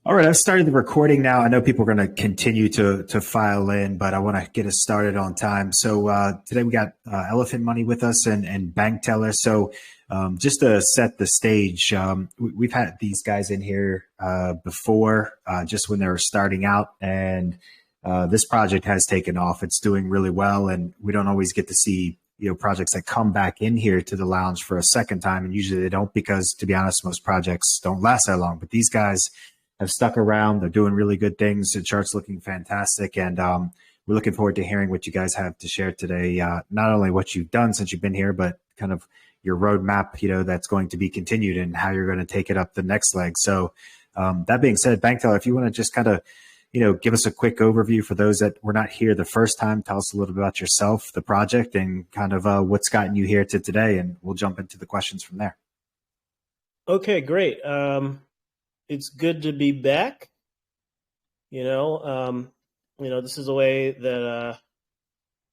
All right, I've started the recording now. I know people are going to continue to file in, but I want to get us started on time. So today we got Elephant Money with us and Bankteller. So just to set the stage, we've had these guys in here before, just when they were starting out, and this project has taken off. It's doing really well, and we don't always get to see projects that come back in here to the lounge for a second time, and usually they don't because, to be honest, most projects don't last that long. But these guys have stuck around. They're doing really good things. The chart's looking fantastic. And we're looking forward to hearing what you guys have to share today. Not only what you've done since you've been here, but kind of your roadmap, that's going to be continued and how you're going to take it up the next leg. So that being said, Bankteller, if you want to just kind of, give us a quick overview for those that were not here the first time, tell us a little bit about yourself, the project, and kind of what's gotten you here to today. And we'll jump into the questions from there. Okay, great. It's good to be back. This is a way that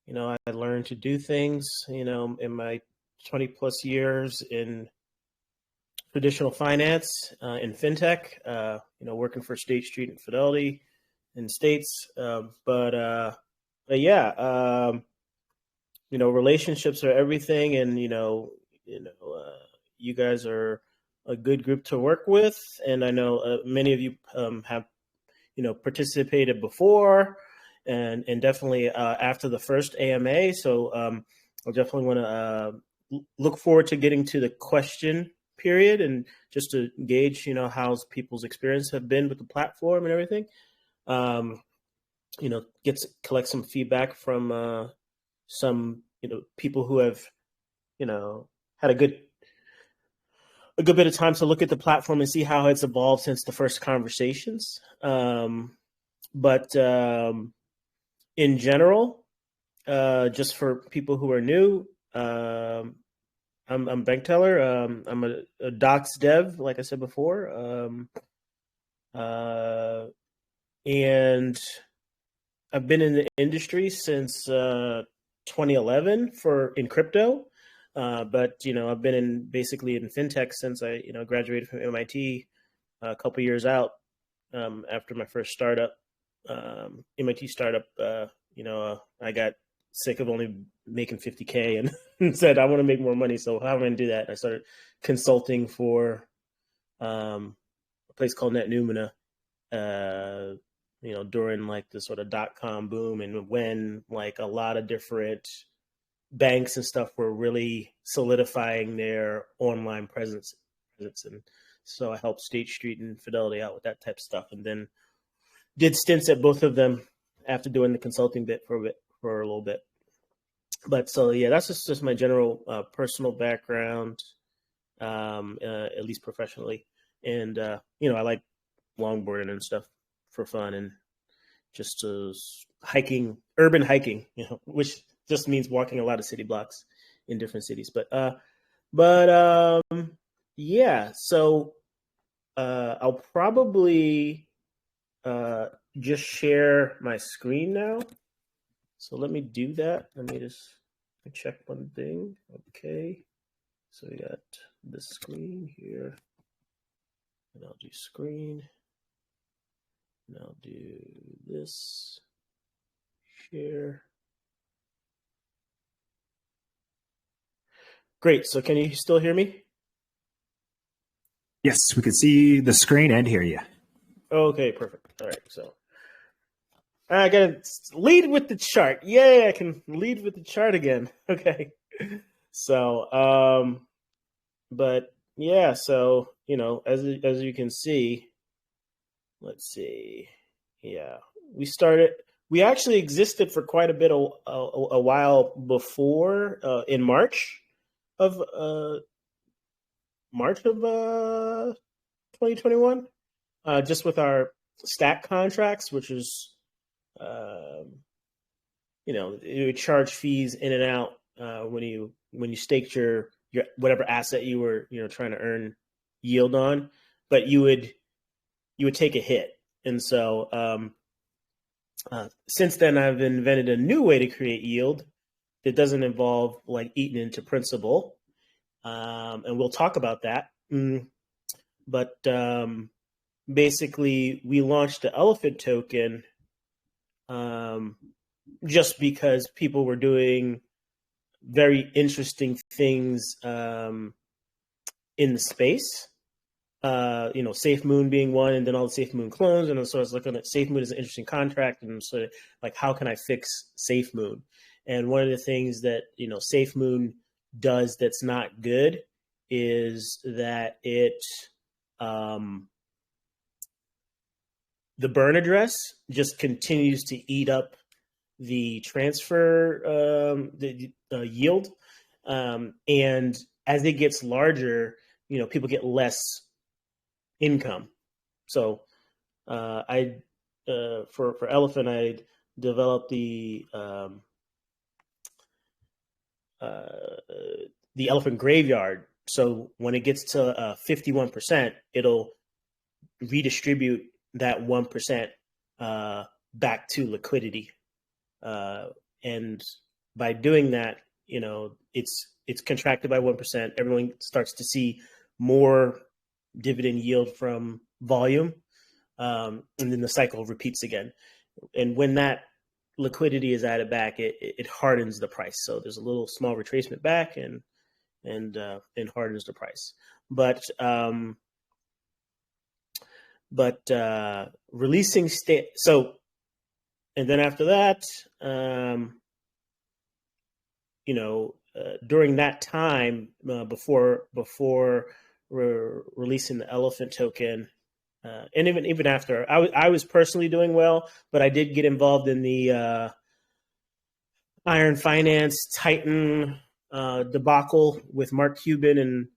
I learned to do things. In my 20 plus years in traditional finance, in fintech. Working for State Street and Fidelity in the States. But yeah, relationships are everything, and you guys are a good group to work with, and I know many of you have participated before, and definitely after the first AMA. So I definitely want to look forward to getting to the question period and just to gauge how people's experience have been with the platform and everything. Collect some feedback from some people who have had a good bit of time to look at the platform and see how it's evolved since the first conversations. But in general, just for people who are new, I'm Bankteller. I'm a docs dev, like I said before. And I've been in the industry since 2011 in crypto. But I've been basically in fintech since I graduated from MIT a couple years out after my first startup, MIT startup. I got sick of only making 50K and said I want to make more money. So how am I going to do that? And I started consulting for a place called NetNumina. During like the sort of .com boom, and when like a lot of different banks and stuff were really solidifying their online presence. And so I helped State Street and Fidelity out with that type of stuff, and then did stints at both of them after doing the consulting bit for a little bit. But so, yeah, that's just my general personal background, at least professionally. And, I like longboarding and stuff for fun, and just urban hiking, which just means walking a lot of city blocks in different cities. Yeah, so I'll probably just share my screen now. So let me do that. Let me just check one thing. Okay, so we got the screen here, and I'll do screen, and I'll do this, share. Great. So can you still hear me? Yes, we can see the screen and hear you. Okay, perfect. All right. So I got to lead with the chart. Yay, I can lead with the chart again. Okay. So, but yeah, so, as you can see, let's see. Yeah, we actually existed for quite a bit a while before, in March of 2021, just with our stack contracts, which is, it would charge fees in and out when you staked your whatever asset you were trying to earn yield on, but you would take a hit. And so since then, I've invented a new way to create yield that doesn't involve like eating into principal. And we'll talk about that. But basically we launched the elephant token just because people were doing very interesting things in the space. Safe Moon being one, and then all the Safe Moon clones. And so I was looking at Safe Moon as an interesting contract, and so like, how can I fix Safe Moon? And one of the things that Safe Moon does that's not good is that the burn address just continues to eat up the transfer the yield, and as it gets larger, people get less income. So I for Elephant, I developed the Elephant Graveyard. So when it gets to 51%, it'll redistribute that 1% back to Liquidity, and by doing that, it's contracted by 1%. Everyone starts to see more dividend yield from volume, and then the cycle repeats again. And when that liquidity is added back, it hardens the price. So there's a little small retracement back, and hardens the price. But releasing state. So, and then after that, during that time, before releasing the Elephant token, and even after, I was personally doing well, but I did get involved in the Iron Finance Titan debacle with Mark Cuban, and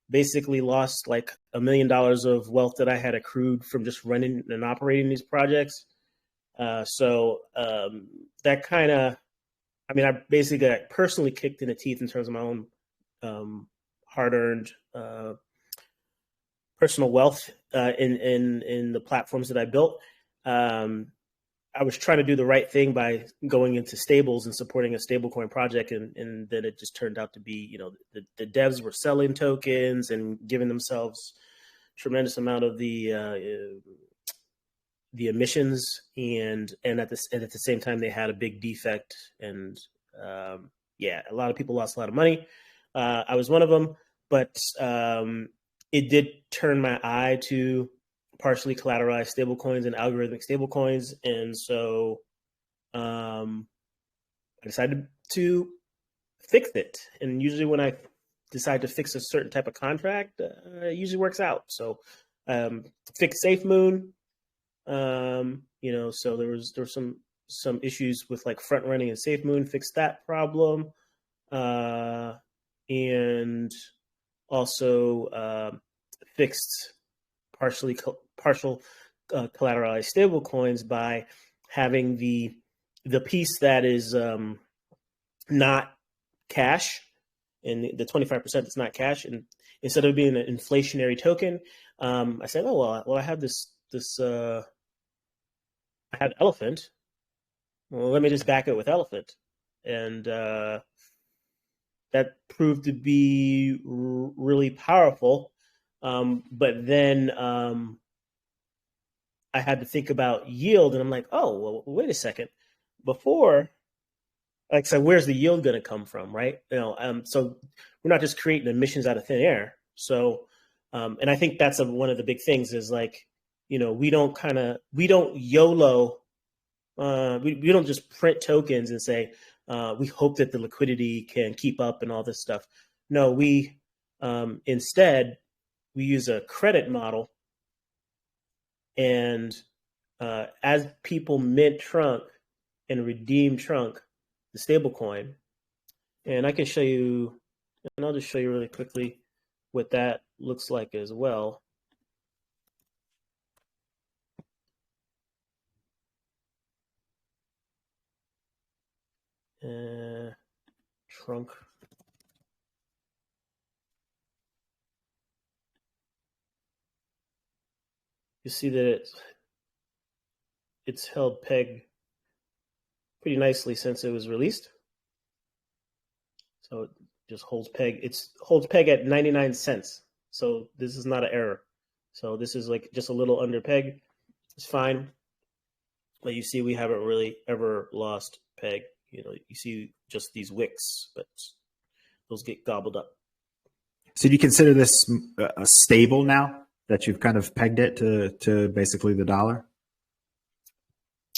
basically lost like $1 million of wealth that I had accrued from just running and operating these projects. So that kind of, I basically got personally kicked in the teeth in terms of my own hard-earned personal wealth in the platforms that I built. I was trying to do the right thing by going into stables and supporting a stablecoin project, and then it just turned out to be, the devs were selling tokens and giving themselves tremendous amount of the emissions, and at the same time they had a big defect, and a lot of people lost a lot of money. I was one of them, but it did turn my eye to partially collateralized stablecoins and algorithmic stablecoins, and so I decided to fix it. And usually, when I decide to fix a certain type of contract, it usually works out. So, fix Safe Moon. So there was some issues with like front running and Safe Moon. Fixed that problem, and also fixed partial collateralized stablecoins by having the piece that is not cash, and the 25% that's not cash, and instead of being an inflationary token, I said, oh well, I have this I had Elephant. Well, let me just back it with Elephant, and that proved to be really powerful. But then I had to think about yield, and I'm like, oh, well, wait a second. Before, like I said, where's the yield going to come from, right? So we're not just creating emissions out of thin air. So, and I think that's one of the big things is like, we don't YOLO. We don't just print tokens and say we hope that the liquidity can keep up and all this stuff. No, we instead we use a credit model, and as people mint Trunk and redeem Trunk, the stablecoin, and I can show you, and I'll just show you really quickly what that looks like as well. Trunk. You see that it's held peg pretty nicely since it was released. So it just holds peg. It holds peg at 99 cents. So this is not an error. So this is like just a little under peg. It's fine. But you see, we haven't really ever lost peg. You see just these wicks, but those get gobbled up. So do you consider this stable now that you've kind of pegged it to basically the dollar?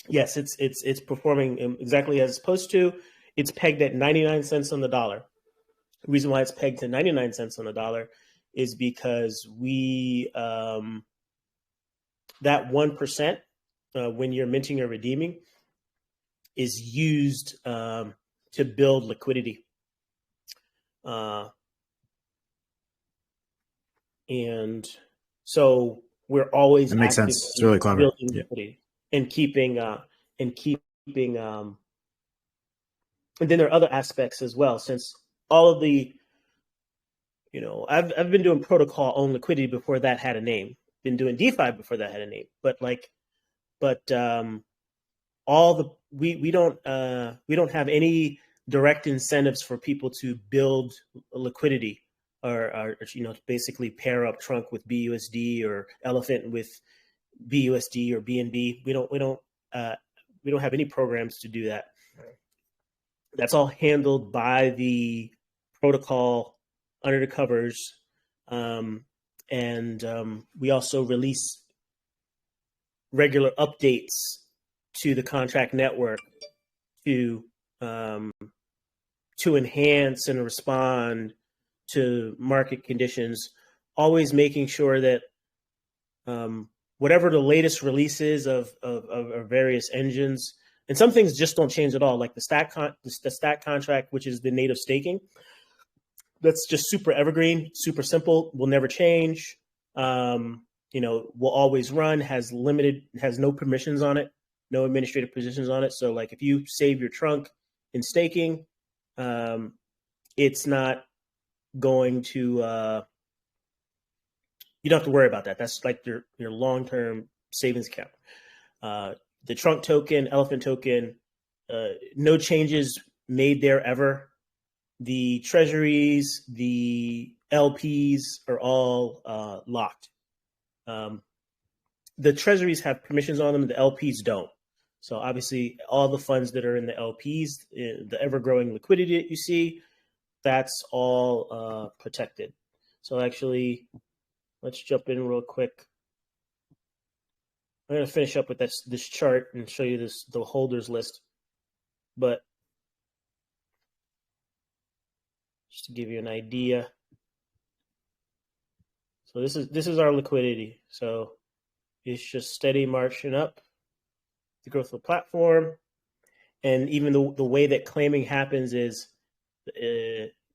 Yes, it's performing exactly as it's supposed to. It's pegged at 99 cents on the dollar. The reason why it's pegged to 99 cents on the dollar is because that 1%, when you're minting or redeeming, is used to build liquidity. And so we're always That makes sense. It's really clever. building liquidity and keeping and then there are other aspects as well, since all of the I've been doing protocol on liquidity before that had a name. Been doing DeFi before that had a name. But all the we don't have any direct incentives for people to build liquidity or basically pair up Trunk with BUSD or Elephant with BUSD or BNB. We don't have any programs to do that. That's all handled by the protocol under the covers, and we also release regular updates to the contract network to enhance and respond to market conditions, always making sure that whatever the latest release is of various engines, and some things just don't change at all, like the stack contract, which is the native staking. That's just super evergreen, super simple, will never change. Will always run, has no permissions on it, no administrative positions on it. So like if you save your Trunk in staking, it's not going to, you don't have to worry about that. That's like your long-term savings account. The Trunk token, Elephant token, no changes made there ever. The treasuries, the LPs are all locked. The treasuries have permissions on them, the LPs don't. So obviously all the funds that are in the LPs, the ever-growing liquidity that you see, that's all protected. So actually, let's jump in real quick. I'm going to finish up with this chart and show you the holders list. But just to give you an idea. So this is our liquidity. So it's just steady marching up, the growth of the platform. And even the way that claiming happens is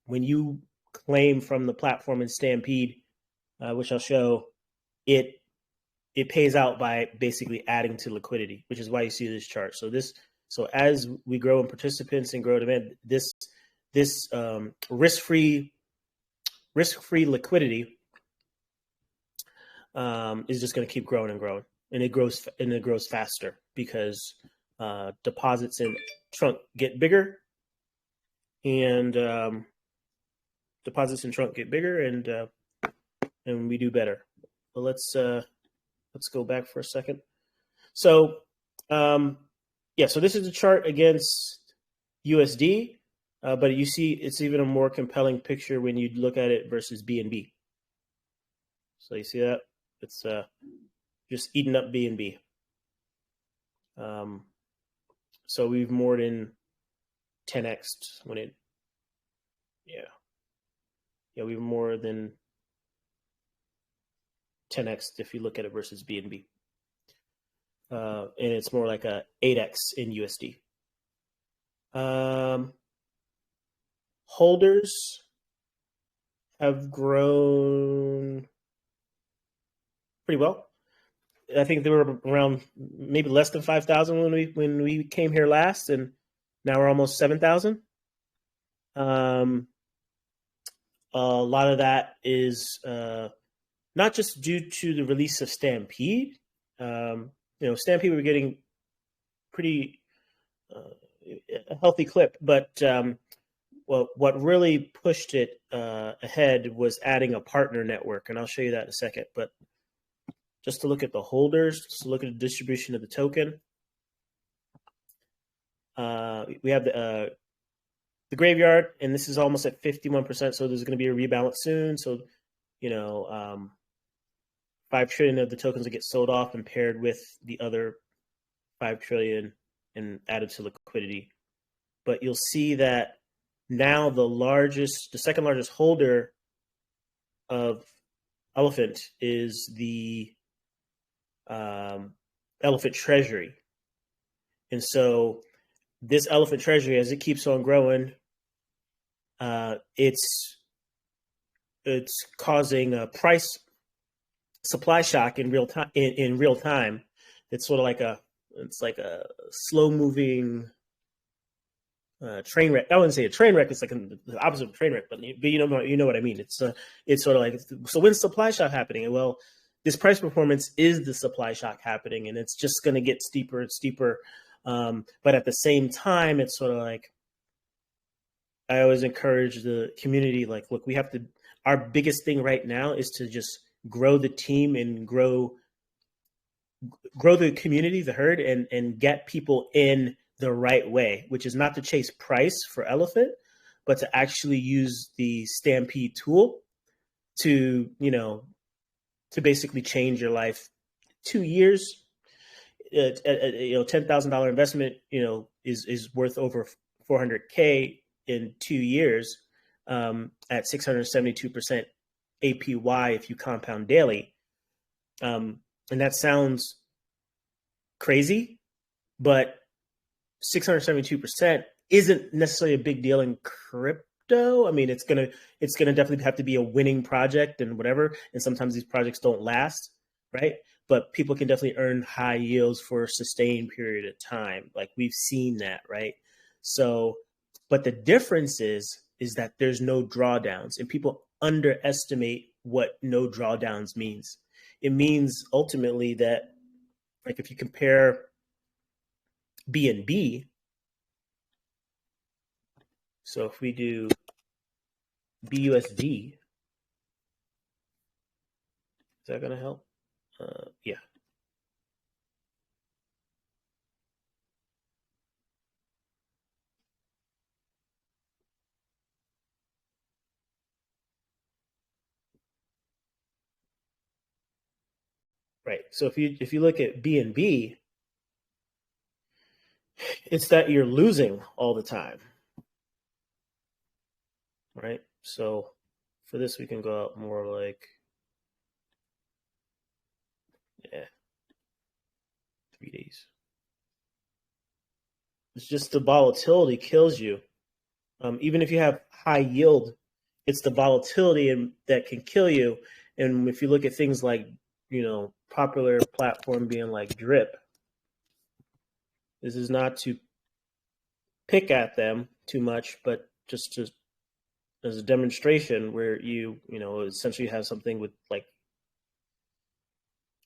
when you claim from the platform in Stampede, which I'll show, it pays out by basically adding to liquidity, which is why you see this chart. So as we grow in participants and grow demand, this risk-free liquidity is just going to keep growing and growing, and it grows faster because deposits in Trunk get bigger, and and we do better. But let's go back for a second. So so this is the chart against USD. But you see, it's even a more compelling picture when you look at it versus BNB. So you see that? It's just eating up BNB. So we've more than 10x'd when it, we've more than 10x'd if you look at it versus BNB. And it's more like a 8x in USD. Holders have grown pretty well. I think they were around maybe less than 5,000 when we came here last, and now we're almost 7,000. A lot of that is not just due to the release of Stampede. Stampede we were getting pretty a healthy clip, but what really pushed it ahead was adding a partner network, and I'll show you that in a second. But just to look at the holders, just to look at the distribution of the token. We have the graveyard, and this is almost at 51%. So there's going to be a rebalance soon. So, 5 trillion of the tokens will get sold off and paired with the other 5 trillion and added to liquidity. But you'll see that now the second largest holder of Elephant is the Elephant Treasury. And so this Elephant Treasury, as it keeps on growing, it's causing a price supply shock in real time. In real time, it's sort of like a slow moving train wreck. I wouldn't say a train wreck. It's like the opposite of a train wreck, but you know what I mean. It's sort of like, so when's supply shock happening? Well, this price performance is the supply shock happening, and it's just going to get steeper and steeper. But at the same time, it's sort of like, I always encourage the community, like, look, our biggest thing right now is to just grow the team and grow the community, the herd, and get people in the right way, which is not to chase price for Elephant, but to actually use the Stampede tool to basically change your life. 2 years, $10,000 investment, is worth over $400K in 2 years, at 672% APY if you compound daily. And that sounds crazy, but 672% isn't necessarily a big deal in crypto. I mean, it's gonna definitely have to be a winning project and whatever. And sometimes these projects don't last, right? But people can definitely earn high yields for a sustained period of time. Like, we've seen that, right? So, but the difference is that there's no drawdowns, and people underestimate what no drawdowns means. It means ultimately that, like, if you compare BNB, so if we do BUSD, is that going to help? Yeah. Right. So if you look at BNB, it's that you're losing all the time. Right. So for this, we can go out more like, 3 days. It's just the volatility kills you. Even if you have high yield, it's the volatility that can kill you. And if you look at things like, popular platform being like Drip, this is not to pick at them too much, but just as a demonstration where you essentially have something with, like,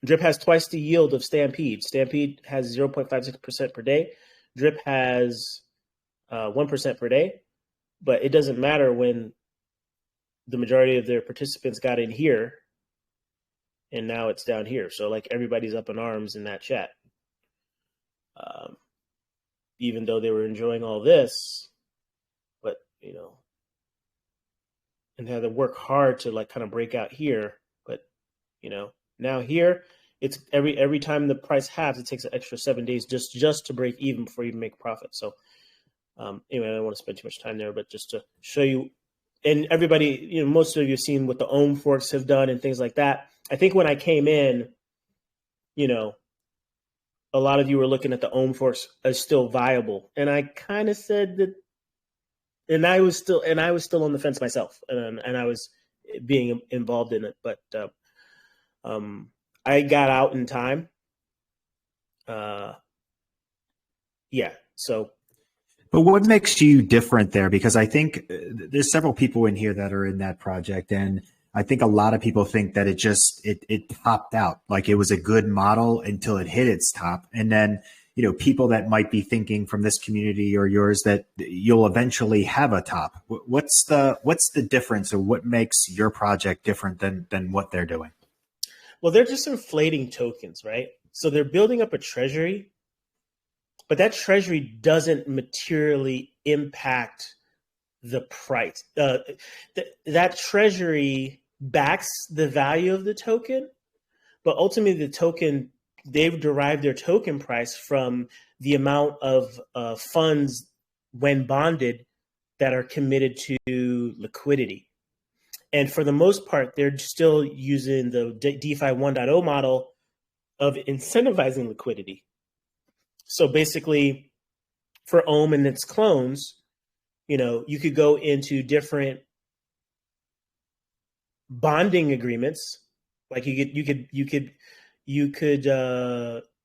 Drip has twice the yield of Stampede. Stampede has 0.56% per day. Drip has 1% per day, but it doesn't matter when the majority of their participants got in here, and now it's down here. So, like, everybody's up in arms in that chat. Even though they were enjoying all this, but, and had to work hard to, like, kind of break out here. But, now here, it's every time the price halves, it takes an extra 7 days just to break even before you make profit. So, anyway, I don't want to spend too much time there, but just to show you, and everybody, most of you have seen what the Ohm forks have done and things like that. I think when I came in, a lot of you were looking at the Ohm forks as still viable, and I kind of said that, and I was still on the fence myself, and I was being involved in it, but I got out in time. Yeah, so. But what makes you different there? Because I think there's several people in here that are in that project, and I think a lot of people think that it topped out. Like, it was a good model until it hit its top. And then, people that might be thinking from this community or yours that you'll eventually have a top. What's the difference, or what makes your project different than what they're doing? Well, they're just inflating tokens, right? So they're building up a treasury, but that treasury doesn't materially impact the price. That treasury backs the value of the token, but ultimately the token, they've derived their token price from the amount of funds when bonded that are committed to liquidity. And for the most part, they're still using the DeFi 1.0 model of incentivizing liquidity. So basically, for Ohm and its clones, you could go into different bonding agreements. Like you could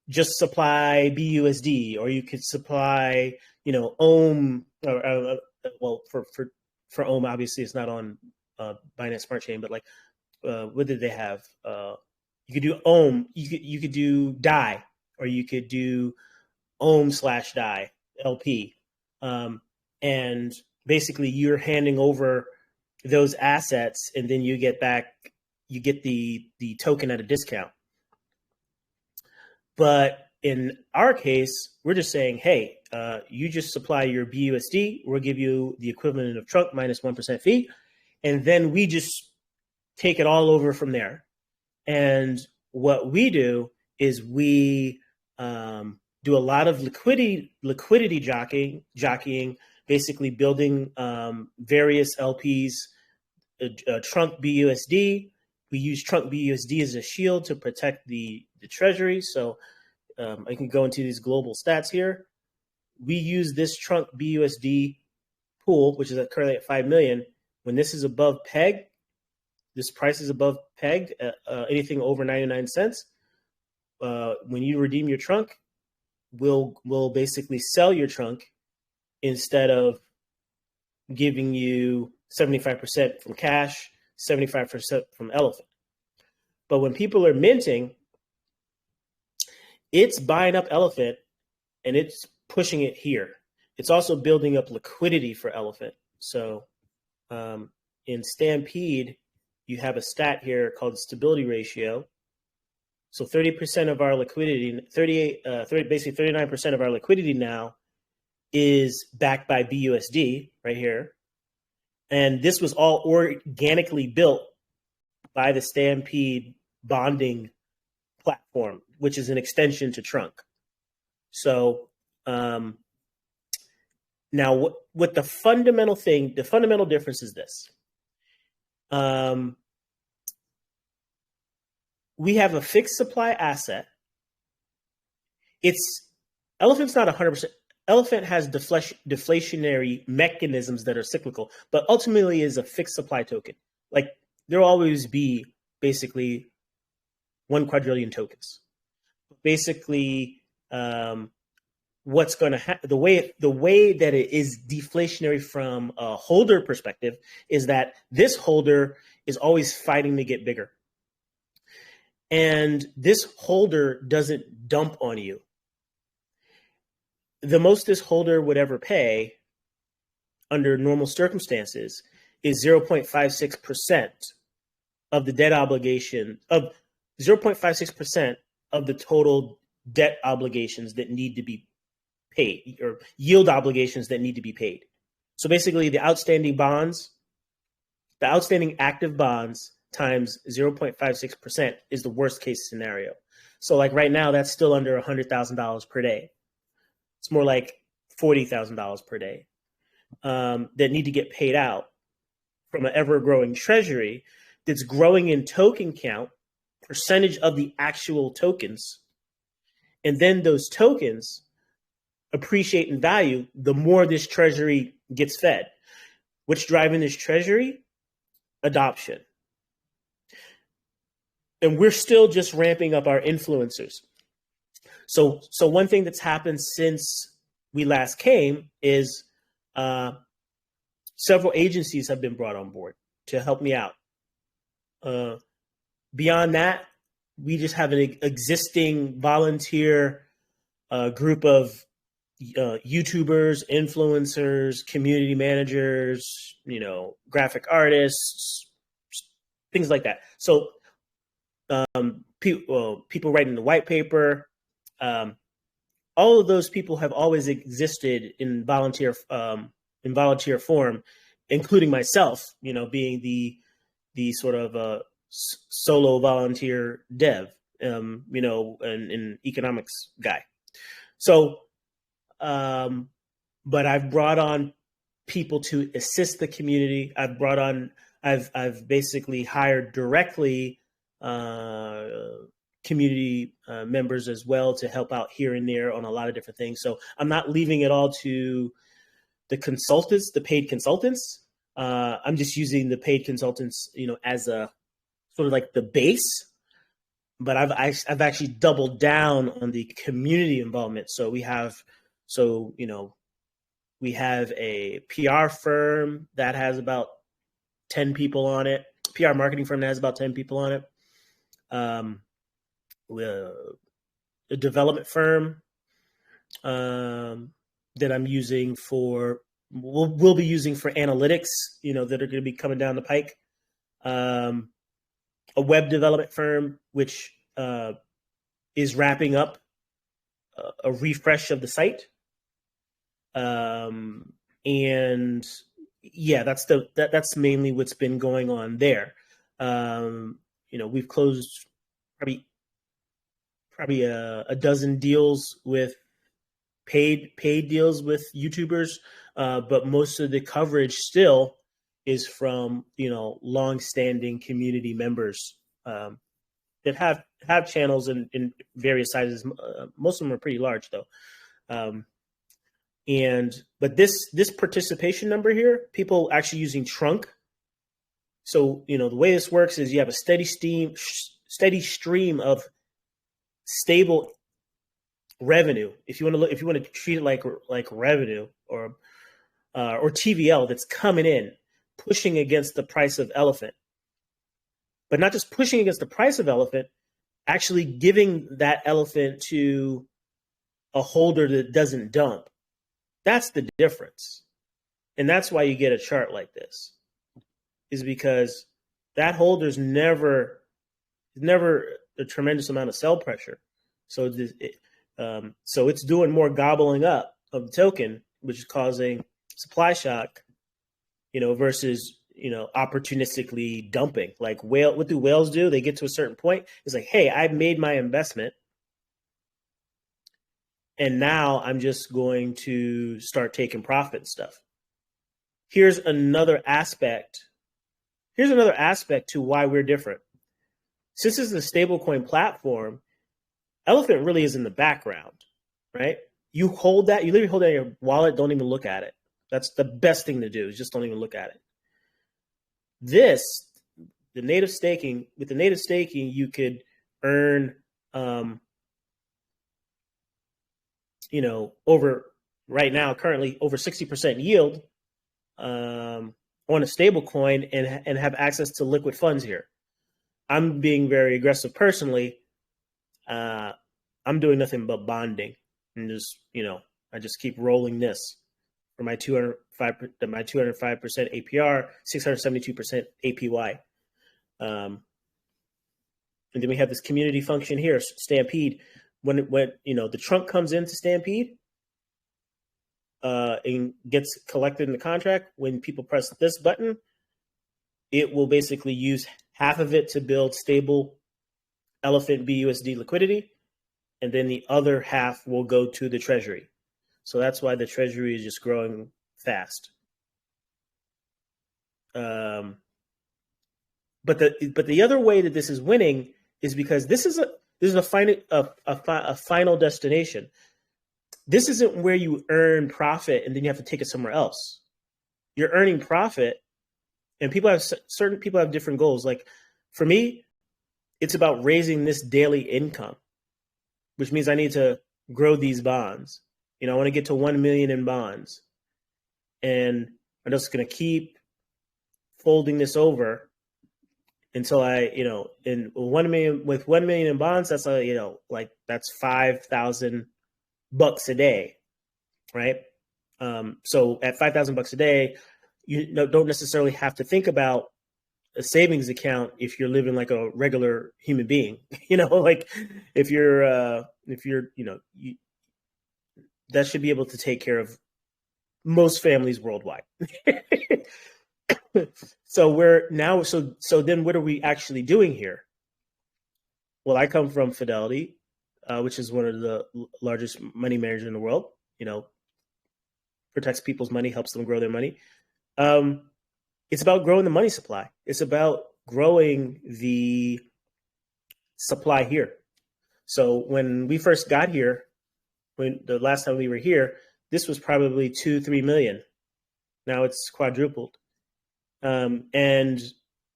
just supply BUSD, or you could supply Ohm. Well, for Ohm, obviously it's not on Binance Smart Chain, but like what did they have? You could do Ohm. You could do DAI, or you could do Ohm/DAI LP, and basically you're handing over those assets, and then you get the token at a discount. But in our case, we're just saying, hey, you just supply your BUSD, we'll give you the equivalent of Trunk minus 1% fee, and then we just take it all over from there. And what we do is we do a lot of liquidity jockeying, basically building various LPs, Trunk BUSD. We use Trunk BUSD as a shield to protect the treasury. So I can go into these global stats here. We use this Trunk BUSD pool, which is currently at 5 million. When this is above peg, this price is above peg, anything over 99 cents. When you redeem your Trunk, we'll basically sell your Trunk instead of giving you 75% from cash, 75% from Elephant. But when people are minting, it's buying up Elephant and it's pushing it here. It's also building up liquidity for Elephant. So in Stampede, you have a stat here called stability ratio. So 30% of our liquidity, basically 39% of our liquidity now is backed by BUSD right here. And this was all organically built by the Stampede bonding platform, which is an extension to Trunk. So now what the fundamental difference is this. We have a fixed supply asset. Elephant's not 100%. Elephant has deflationary mechanisms that are cyclical, but ultimately is a fixed supply token. Like there'll always be basically 1 quadrillion tokens. Basically, what's going to happen? The way that it is deflationary from a holder perspective is that this holder is always fighting to get bigger, and this holder doesn't dump on you. The most this holder would ever pay under normal circumstances is 0.56% of the debt obligation, of 0.56% of the total debt obligations that need to be paid, or yield obligations that need to be paid. So basically the outstanding active bonds times 0.56% is the worst case scenario. So like right now, that's still under $100,000 per day. It's more like $40,000 per day that need to get paid out from an ever-growing treasury that's growing in token count, percentage of the actual tokens. And then those tokens appreciate in value the more this treasury gets fed. What's driving this treasury? Adoption. And we're still just ramping up our influencers. So one thing that's happened since we last came is several agencies have been brought on board to help me out. Beyond that, we just have an existing volunteer group of YouTubers, influencers, community managers, graphic artists, things like that. So people writing the white paper. All of those people have always existed in volunteer form, including myself. Being the sort of solo volunteer dev, and economics guy. So, but I've brought on people to assist the community. I've basically hired directly community members as well to help out here and there on a lot of different things. So I'm not leaving it all to the consultants, the paid consultants. I'm just using the paid consultants, as a sort of like the base. But I've actually doubled down on the community involvement. So we have a PR firm that has about 10 people on it. PR marketing firm that has about 10 people on it. A development firm that I'm using we'll be using for analytics, that are going to be coming down the pike. A web development firm, which is wrapping up a refresh of the site. And yeah, that's mainly what's been going on there. We've closed probably a dozen deals with paid deals with YouTubers, but most of the coverage still is from long-standing community members that have channels in various sizes. Most of them are pretty large though. But this participation number here, people actually using Trunk. So the way this works is you have a steady stream of stable revenue. If you want to treat it like revenue or TVL that's coming in, pushing against the price of elephant, but not just pushing against the price of elephant, actually giving that elephant to a holder that doesn't dump. That's the difference. And that's why you get a chart like this, is because that holder's never a tremendous amount of sell pressure. So it's doing more gobbling up of the token, which is causing supply shock, versus, opportunistically dumping. Like what do whales do? They get to a certain point. It's like, hey, I've made my investment, and now I'm just going to start taking profit and stuff. Here's another aspect to why we're different. Since this is a stablecoin platform, Elephant really is in the background, right? You literally hold that in your wallet, don't even look at it. That's the best thing to do, is just don't even look at it. With the native staking, you could earn, currently over 60% yield on a stable coin and have access to liquid funds here. I'm being very aggressive personally. I'm doing nothing but bonding, and just, I just keep rolling this for my 205% APR, 672% APY. And then we have this community function here, Stampede. When the trunk comes into Stampede and gets collected in the contract, when people press this button, it will basically use half of it to build stable Elephant BUSD liquidity, and then the other half will go to the treasury. So that's why the treasury is just growing fast. But the other way that this is winning is because this is a final destination. This isn't where you earn profit and then you have to take it somewhere else. You're earning profit, and certain people have different goals. Like for me, it's about raising this daily income, which means I need to grow these bonds. I want to get to 1 million in bonds, and I'm just going to keep folding this over until in 1 million, with 1 million in bonds, that's that's $5,000 a day, right? So at $5,000 a day, you don't necessarily have to think about a savings account if you're living like a regular human being. Like if you're that should be able to take care of most families worldwide. So we're now so then what are we actually doing here? Well, I come from Fidelity, which is one of the largest money managers in the world. Protects people's money, helps them grow their money. It's about growing the money supply. It's about growing the supply here. So when we first got here, when the last time we were here, this was probably 2-3 million. Now it's quadrupled. And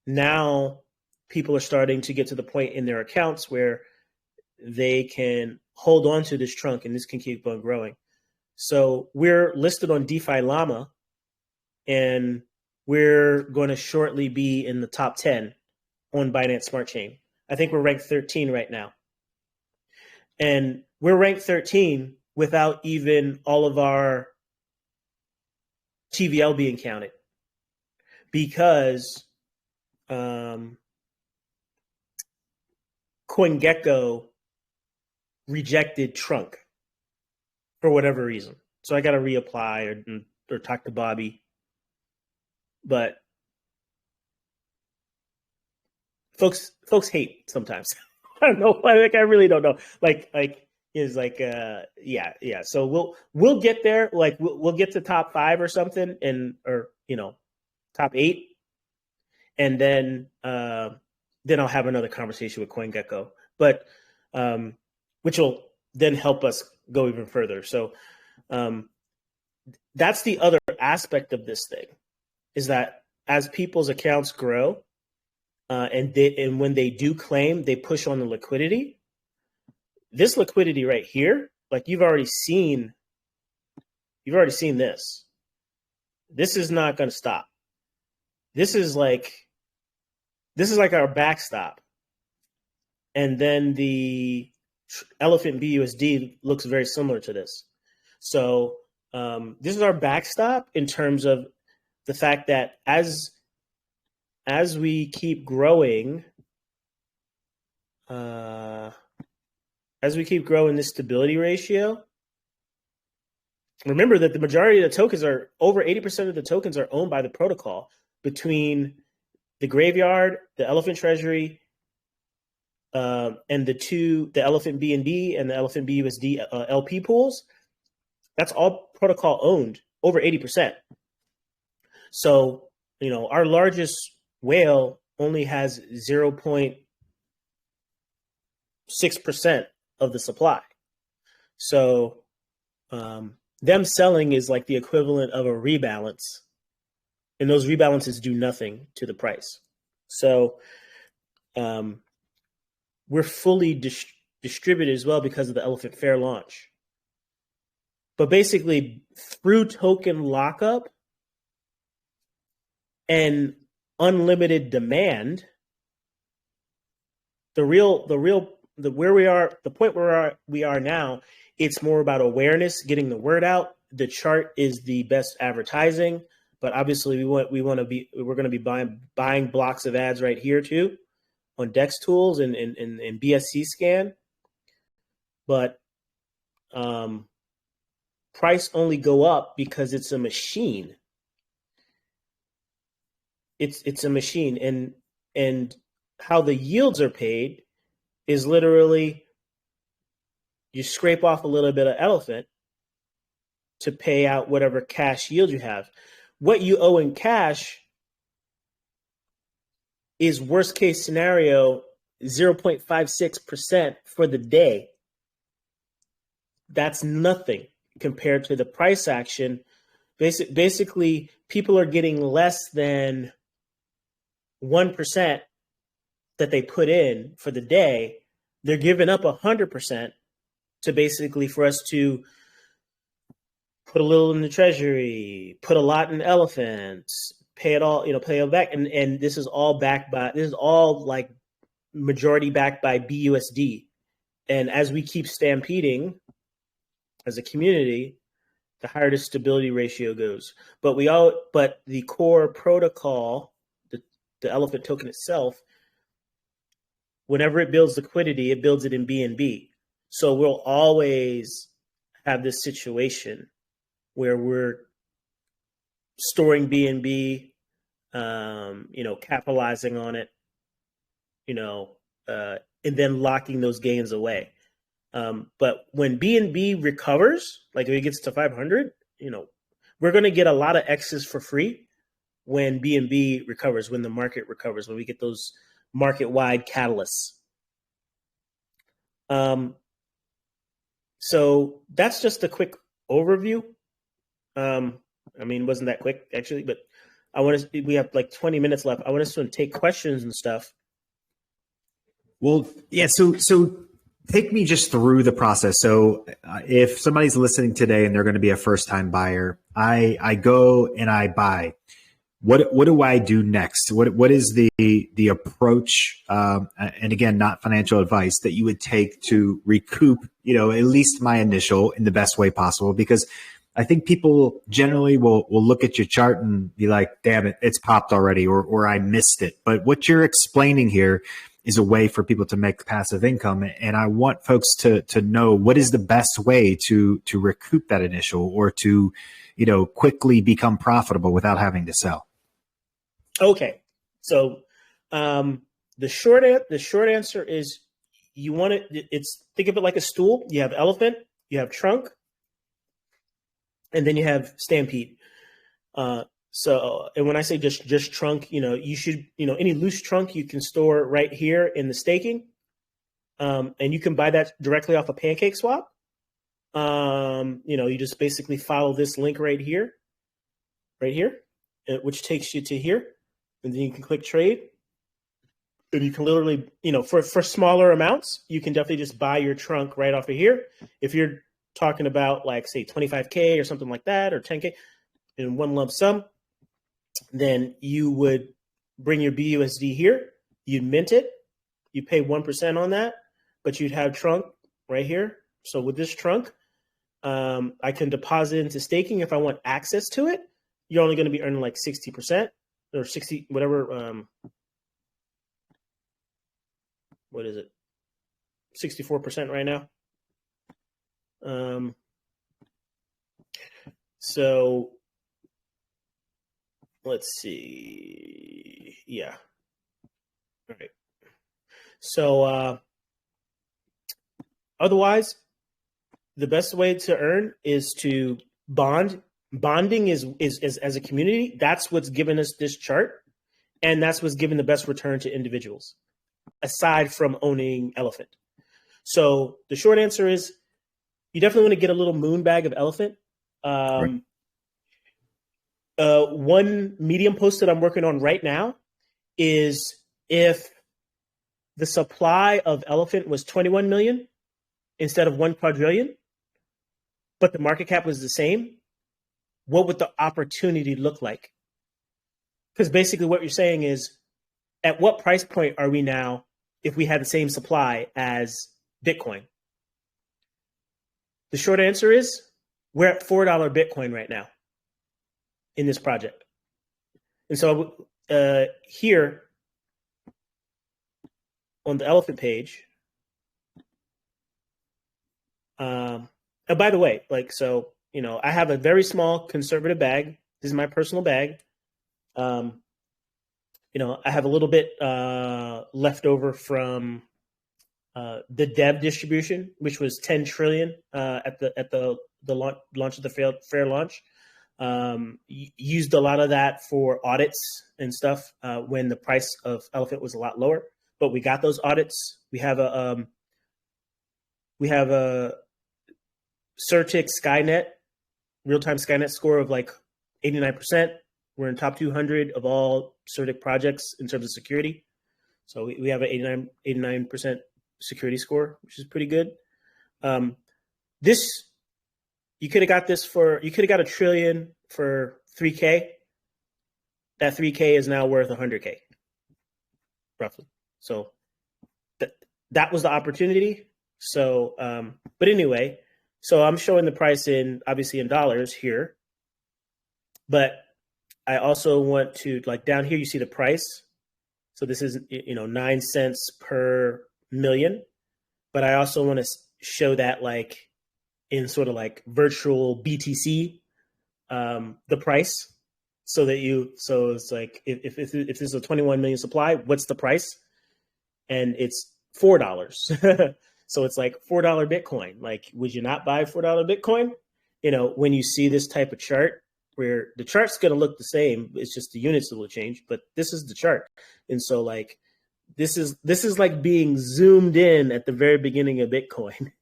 now people are starting to get to the point in their accounts where they can hold on to this trunk and this can keep on growing. So we're listed on DeFi Llama, and we're going to shortly be in the top 10 on Binance Smart Chain. I think we're ranked 13 right now. And we're ranked 13 without even all of our TVL being counted, because CoinGecko rejected Trunk for whatever reason. So I got to reapply or talk to Bobby. But folks hate sometimes. I don't know. I really don't know. Yeah. So we'll get there. Like we'll get to top 5 or something, or top 8, and then I'll have another conversation with CoinGecko, but which will then help us go even further. So that's the other aspect of this thing, is that as people's accounts grow, and when they do claim, they push on the liquidity. This liquidity right here, like you've already seen this. This is not going to stop. This is like our backstop. And then the Elephant BUSD looks very similar to this. So this is our backstop in terms of the fact that as we keep growing, this stability ratio, remember that the majority of the tokens are over 80% of the tokens are owned by the protocol, between the Graveyard, the Elephant Treasury, and the Elephant BNB and the Elephant BUSD LP pools. That's all protocol owned, over 80%. So, our largest whale only has 0.6% of the supply. So them selling is like the equivalent of a rebalance, and those rebalances do nothing to the price. So we're fully distributed as well because of the Elephant Fair launch. But basically, through token lockup and unlimited demand, the point where we are now, it's more about awareness, getting the word out. The chart is the best advertising, but obviously we're going to be buying blocks of ads right here too, on Dex Tools and BSC Scan. But price only go up because it's a machine. It's a machine, and how the yields are paid is literally you scrape off a little bit of Elephant to pay out whatever cash yield you have. What you owe in cash is worst case scenario 0.56% for the day. That's nothing compared to the price action. Basically, people are getting less than 1% that they put in for the day. They're giving up 100% to basically for us to put a little in the treasury, put a lot in elephants, pay it all back. And this is all like majority backed by BUSD. And as we keep stampeding as a community, the higher the stability ratio goes. But the core protocol, the elephant token itself, whenever it builds liquidity, it builds it in BNB. So we'll always have this situation where we're storing BNB, capitalizing on it, and then locking those gains away. But when BNB recovers, like if it gets to 500, we're going to get a lot of X's for free when BNB recovers, when the market recovers, when we get those market-wide catalysts. So that's just a quick overview. It wasn't that quick actually, but we have like 20 minutes left. I want us to take questions and stuff. Well, yeah. So take me just through the process. So if somebody's listening today and they're going to be a first-time buyer, I go and I buy. What do I do next? What is the approach? And again, not financial advice, that you would take to recoup, at least my initial in the best way possible? Because I think people generally will look at your chart and be like, damn it, it's popped already, or I missed it. But what you're explaining here is a way for people to make passive income. And I want folks to know what is the best way to recoup that initial, or to, quickly become profitable without having to sell. Okay. So the short answer is, you want think of it like a stool. You have elephant, you have trunk, and then you have stampede. And when I say just trunk, you should, any loose trunk you can store right here in the staking. And you can buy that directly off a Pancake Swap. You just basically follow this link right here, which takes you to here. And then you can click trade. And you can literally, for smaller amounts, you can definitely just buy your trunk right off of here. If you're talking about like, say, 25K or something like that, or 10K in one lump sum, then you would bring your BUSD here, you'd mint it, you pay 1% on that, but you'd have trunk right here. So with this trunk, I can deposit into staking if I want access to it. You're only going to be earning like 60% or 60, whatever. What is it? 64% right now. So let's see. Yeah. All right. So otherwise, the best way to earn is to bond. Bonding is as a community. That's what's given us this chart, and that's what's given the best return to individuals, aside from owning elephant. So the short answer is, you definitely want to get a little moon bag of elephant. Right. One Medium post that I'm working on right now is, if the supply of elephant was 21 million instead of 1 quadrillion, but the market cap was the same, what would the opportunity look like? Because basically what you're saying is, at what price point are we now if we had the same supply as Bitcoin? The short answer is, we're at $4 Bitcoin right now in this project. And so here on the elephant page, and by the way, I have a very small conservative bag. This is my personal bag. I have a little bit left over from the dev distribution, which was 10 trillion at the launch of the fair launch. Used a lot of that for audits and stuff when the price of elephant was a lot lower. But we got those audits. We have a Certic Skynet, real-time Skynet score of like 89%. We're in top 200 of all Certic projects in terms of security. So we have an 89% security score, which is pretty good. You could have got $1 trillion for 3K. That 3K is now worth 100K, roughly. So that was the opportunity. So, but anyway, so I'm showing the price obviously in dollars here, but I also want to, like, down here, you see the price. So this is, 9 cents per million. But I also want to show that like in sort of like virtual BTC, the price, so it's like if this is a 21 million supply, what's the price? And it's $4. So it's like $4 Bitcoin. Like, would you not buy $4 Bitcoin? When you see this type of chart, where the chart's going to look the same, it's just the units that will change, but this is the chart. And so like, this is like being zoomed in at the very beginning of Bitcoin,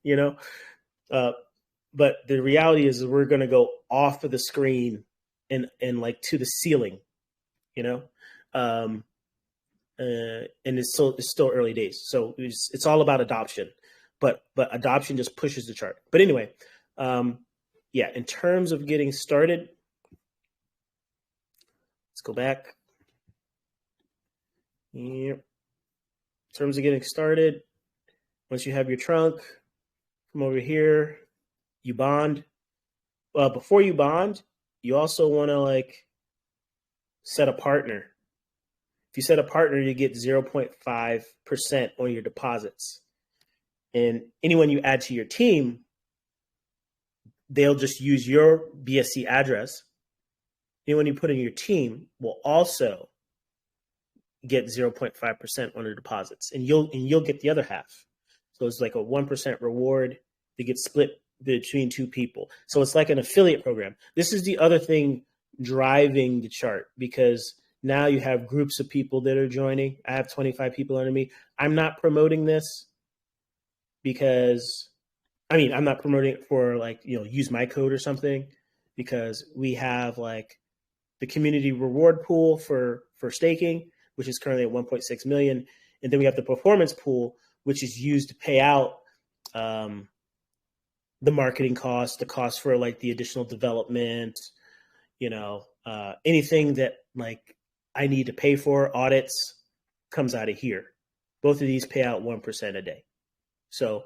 but the reality is we're going to go off of the screen and like to the ceiling, and it's still early days. So it's all about adoption, but adoption just pushes the chart. But anyway, in terms of getting started, let's go back. Yep. In terms of getting started, once you have your trunk, come over here, you bond. Before you bond, you also want to like set a partner. If you set a partner, you get 0.5% on your deposits. And anyone you add to your team, they'll just use your BSC address. Anyone you put in your team will also get 0.5% on their deposits, and you'll get the other half. So it's like a 1% reward that gets split between two people. So it's like an affiliate program. This is the other thing driving the chart, because now you have groups of people that are joining. I have 25 people under me. I'm not promoting this because, I'm not promoting it for like, use my code or something, because we have like the community reward pool for staking, which is currently at 1.6 million. And then we have the performance pool, which is used to pay out the marketing costs, the cost for like the additional development, anything that like I need to pay for, audits, comes out of here. Both of these pay out 1% a day. So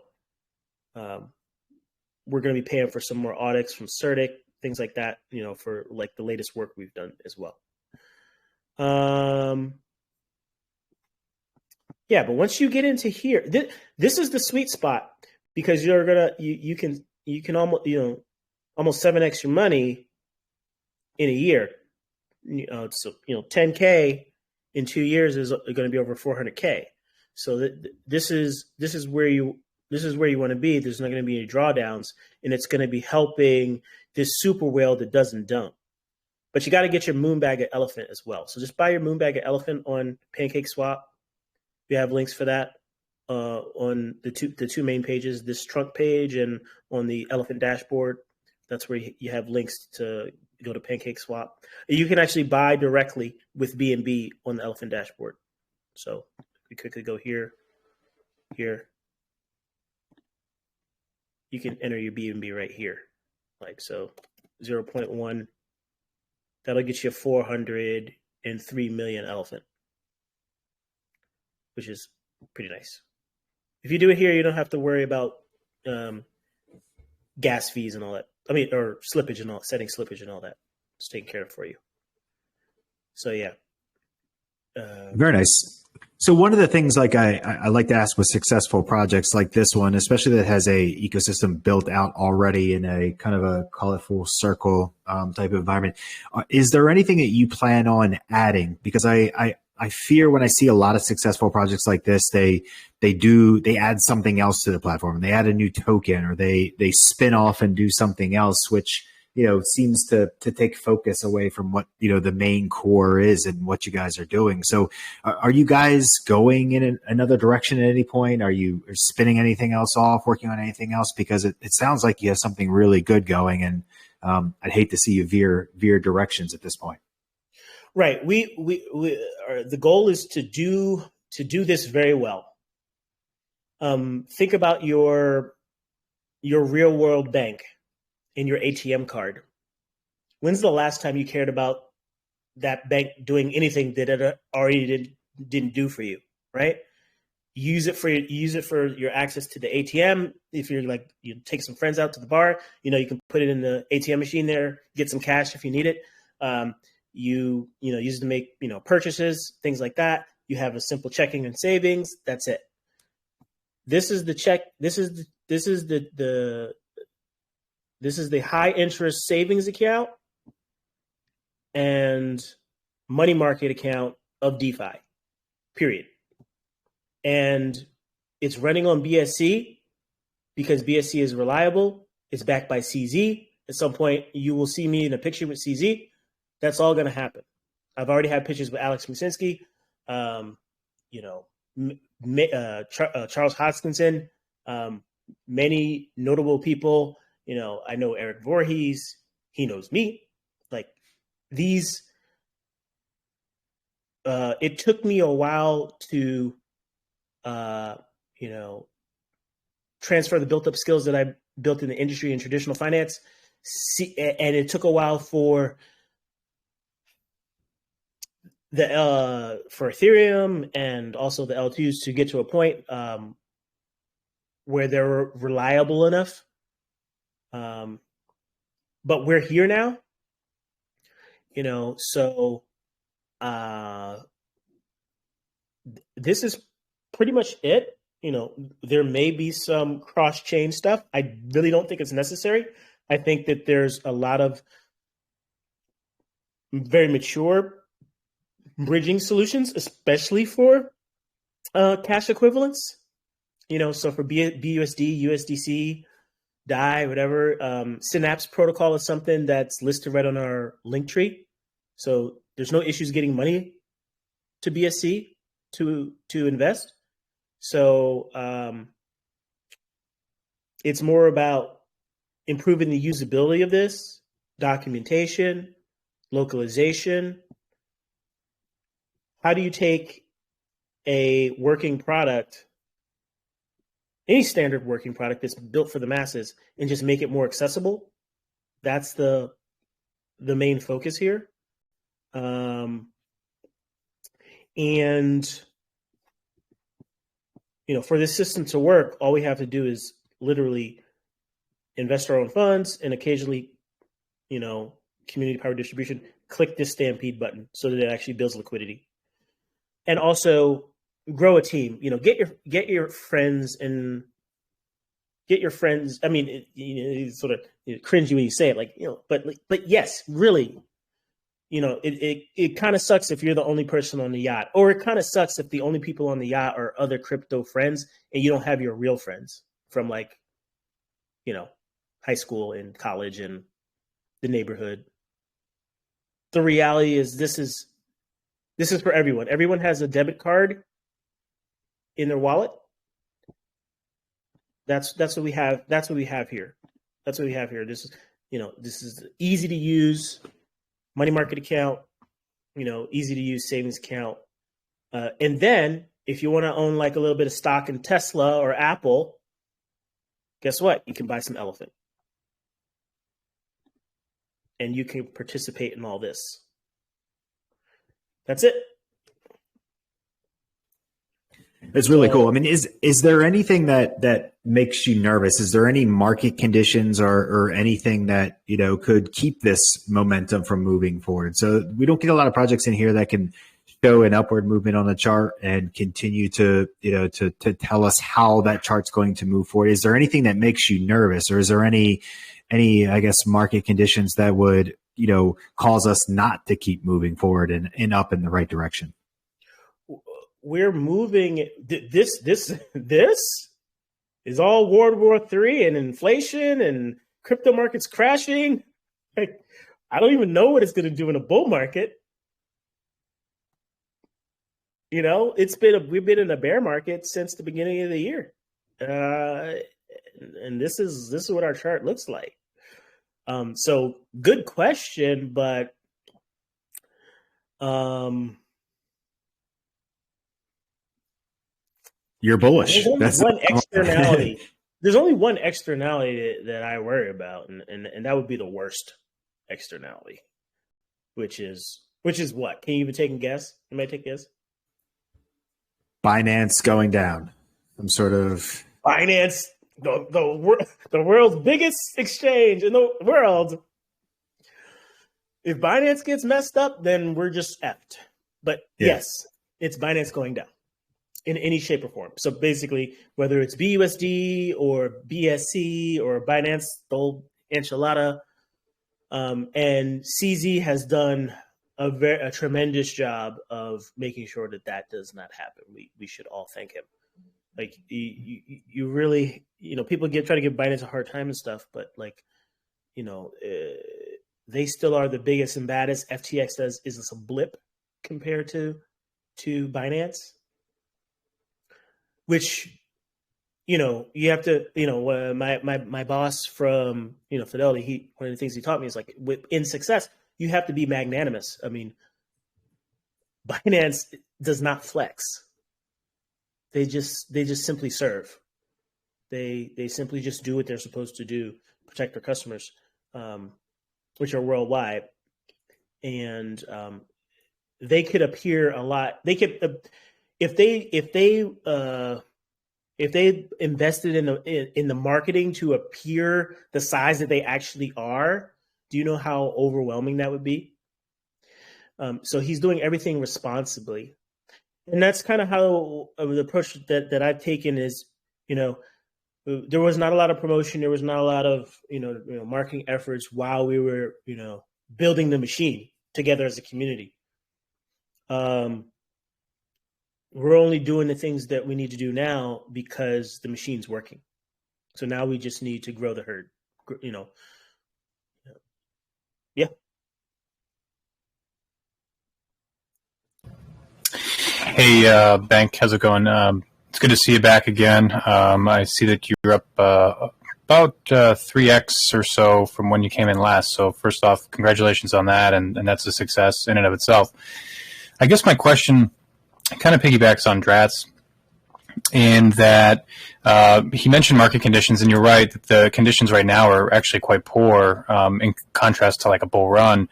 we're going to be paying for some more audits from CertiK, things like that, for like the latest work we've done as well. But once you get into here, this is the sweet spot, because you can almost 7x your money in a year. So 10K in 2 years is going to be over 400K. So this is where you want to be. There's not going to be any drawdowns, and it's going to be helping this super whale that doesn't dump. But you got to get your Moonbag at Elephant as well. So just buy your Moonbag at Elephant on PancakeSwap. We have links for that on the two main pages, this trunk page and on the Elephant dashboard. That's where you have links to go to PancakeSwap. You can actually buy directly with BNB on the Elephant dashboard. So we quickly go here. You can enter your BNB right here. Like so, 0.1. That'll get you 403 million Elephant, which is pretty nice. If you do it here, you don't have to worry about gas fees and all that. Or slippage and all, setting slippage and all that. It's taken care of for you. So yeah. Very nice. So one of the things like I like to ask with successful projects like this one, especially that has a ecosystem built out already in a kind of a call it full circle type of environment, is there anything that you plan on adding? Because I fear when I see a lot of successful projects like this, they add something else to the platform. They add a new token, or they spin off and do something else, which seems to take focus away from what the main core is and what you guys are doing. So are you guys going in another direction at any point? Are you spinning anything else off, working on anything else? Because it sounds like you have something really good going, and I'd hate to see you veer directions at this point. Right. The goal is to do this very well. Think about your real world bank and your ATM card. When's the last time you cared about that bank doing anything that it already didn't do for you? Right. Use it for your access to the ATM. If you're like, you take some friends out to the bar, you can put it in the ATM machine there, get some cash if you need it. You use it to make, purchases, things like that. You have a simple checking and savings. That's it. This is the check. This is the high interest savings account and money market account of DeFi, period. And it's running on BSC because BSC is reliable. It's backed by CZ. At some point, you will see me in a picture with CZ. That's all going to happen. I've already had pictures with Alex Musinski, Charles Hoskinson, many notable people. I know Eric Voorhees. He knows me. Like these, it took me a while to, transfer the built-up skills that I built in the industry in traditional finance. And it took a while for for Ethereum and also the L2s to get to a point where they're reliable enough. But we're here now, so this is pretty much it. There may be some cross-chain stuff. I really don't think it's necessary. I think that there's a lot of very mature bridging solutions, especially for cash equivalents. So for BUSD, USDC, DAI, whatever, Synapse protocol is something that's listed right on our link tree. So there's no issues getting money to BSC to invest. So it's more about improving the usability of this, documentation, localization. How do you take a working product, any standard working product that's built for the masses, and just make it more accessible? That's the main focus here. For this system to work, all we have to do is literally invest our own funds and occasionally, community power distribution, click this stampede button so that it actually builds liquidity. And also grow a team. Get your friends and get your friends. I mean, it's sort of cringy when you say it, but yes, really, it kind of sucks if you're the only person on the yacht, or it kind of sucks if the only people on the yacht are other crypto friends and you don't have your real friends from high school and college and the neighborhood. The reality is this is for everyone. Everyone has a debit card in their wallet. That's what we have. That's what we have here. This is, this is easy to use money market account, easy to use savings account. And then if you want to own like a little bit of stock in Tesla or Apple, guess what? You can buy some Elephant. And you can participate in all this. That's it. It's really cool. I mean, is there anything that makes you nervous? Is there any market conditions or anything that, could keep this momentum from moving forward? So we don't get a lot of projects in here that can show an upward movement on the chart and continue to tell us how that chart's going to move forward. Is there anything that makes you nervous, or is there any, I guess, market conditions that would, cause us not to keep moving forward and up in the right direction? We're moving. This is all World War III and inflation and crypto markets crashing. Like, I don't even know what it's going to do in a bull market. We've been in a bear market since the beginning of the year, and this is what our chart looks like. So good question, but you're bullish. There's only one externality that I worry about, and that would be the worst externality, which is what? Can you even take a guess? You might take a guess. Binance going down. Some sort of Binance, the world's biggest exchange in the world. If Binance gets messed up, then we're just effed. But yes, it's Binance going down in any shape or form. So basically, whether it's BUSD or BSC or Binance, the whole enchilada, and CZ has done a tremendous job of making sure that that does not happen. We should all thank him. Like you really, people try to give Binance a hard time and stuff, but like, they still are the biggest and baddest. FTX is a blip compared to Binance, which, you have to, my boss from, Fidelity, one of the things he taught me is like in success, you have to be magnanimous. I mean, Binance does not flex. They just simply serve. They simply just do what they're supposed to do, protect their customers, which are worldwide. And they could appear a lot. They could, if they invested in the marketing to appear the size that they actually are, do you know how overwhelming that would be? So he's doing everything responsibly. And that's kind of how the approach that I've taken is, there was not a lot of promotion. There was not a lot of, marketing efforts while we were, building the machine together as a community. We're only doing the things that we need to do now because the machine's working. So now we just need to grow the herd, Yeah. Hey, Bank, how's it going? It's good to see you back again. I see that you're up about 3x or so from when you came in last. So first off, congratulations on that, and that's a success in and of itself. I guess my question kind of piggybacks on Drat's in that he mentioned market conditions, and you're right that the conditions right now are actually quite poor in contrast to like a bull run.